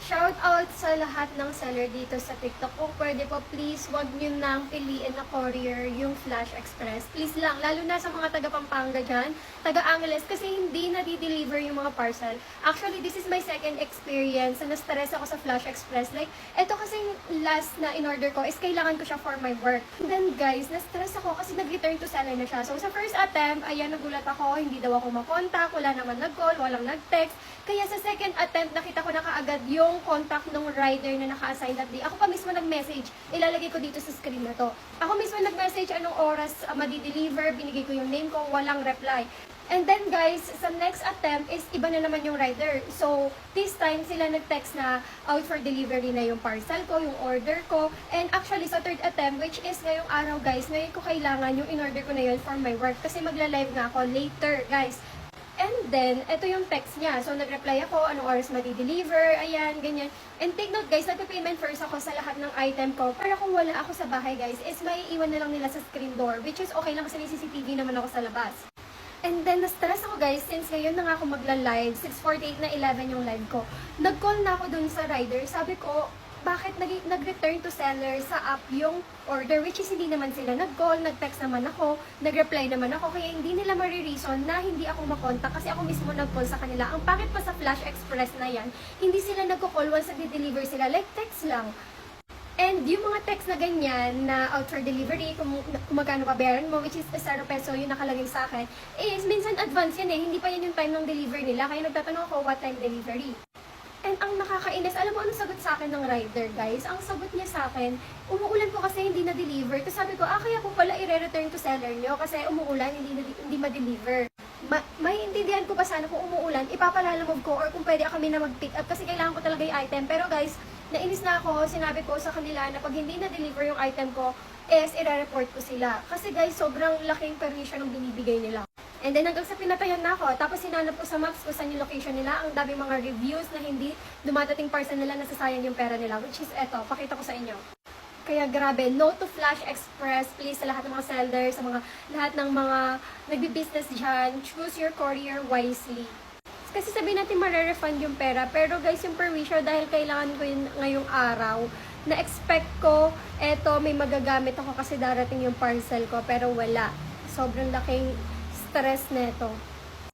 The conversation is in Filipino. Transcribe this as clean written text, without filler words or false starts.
Shout out sa lahat ng seller dito sa TikTok. Kung pwede po, please, wag nyo nang piliin na courier yung Flash Express. Please lang, lalo na sa mga taga Pampanga dyan, taga Angeles, kasi hindi na-deliver yung mga parcel. Actually, this is my second experience na na-stress ako sa Flash Express. Like, eto kasi last na in-order ko is kailangan ko siya for my work. And then guys, na-stress ako kasi nag-return to seller na siya. So sa first attempt, ayan, nagulat ako, hindi daw ako makontak, wala naman nag-call, walang nag-text. Kaya sa second attempt, nakita ko na kaagad yung contact ng rider na naka-assign that day. Ako pa mismo nag-message. Ilalagay ko dito sa screen na to. Ako mismo nag-message anong oras madi-deliver, binigay ko yung name ko, walang reply. And then guys, sa next attempt is iba na naman yung rider. So, this time sila nag-text na out for delivery na yung parcel ko, yung order ko. And actually, sa third attempt, which is ngayong araw guys, ngayon ko kailangan yung in-order ko na yun for my work. Kasi magla-live nga ako later guys. And then, ito yung text niya. So, nag-reply ako, anong oras madi-deliver, ayan, ganyan. And take note guys, nagpa-payment first ako sa lahat ng item ko. Para kung wala ako sa bahay guys, is may iwan na lang nila sa screen door. Which is okay lang kasi may CCTV naman ako sa labas. And then, na-stress ako guys, since ngayon na nga ako magla-live, 6:48 na 11 yung live ko. Nag-call na ako dun sa rider, sabi ko, bakit nag-return to seller sa app yung order, which is hindi naman sila nag-call, nag-text naman ako, nag-reply naman ako, kaya hindi nila marireason na hindi ako makontak kasi ako mismo nag-call sa kanila. Ang pangit pa sa Flash Express na yan, hindi sila nag-call once nag-deliver sila, like text lang. And yung mga text na ganyan, na out for delivery, kung magkano babayaran mo, which is 0 peso yung nakalagay sa akin, is minsan advance yan eh, hindi pa yan yung time ng deliver nila, kaya nagtatanong ako what time delivery. And ang nakakainis, alam mo ano sagot sa akin ng rider guys? Ang sagot niya sa akin, umuulan po kasi hindi na-deliver. Tapos sabi ko, kaya po pala i-return to seller nyo kasi umuulan, hindi ma-deliver. Maintindihan ko pa sana kung umuulan, ipapalalamog ko or kung pwede kami na mag-pick up kasi kailangan ko talaga yung item. Pero guys, nainis na ako, sinabi ko sa kanila na pag hindi na-deliver yung item ko, is i-report ko sila. Kasi guys, sobrang laking permission ng binibigay nila. And then hanggang sa pinatayan na ako, tapos sinanap ko sa maps kung saan yung location nila, ang daming mga reviews na hindi dumadating parcel nila, nasasayang yung pera nila, which is eto, pakita ko sa inyo. Kaya grabe, no to Flash Express, please, sa lahat ng mga sellers, sa lahat ng mga nagbi-business dyan, choose your courier wisely. Kasi sabihin natin mare-refund yung pera, pero guys, yung permission, dahil kailangan ko yun ngayong araw, na-expect ko, eto, may magagamit ako kasi darating yung parcel ko, pero wala. Sobrang laking stress neto.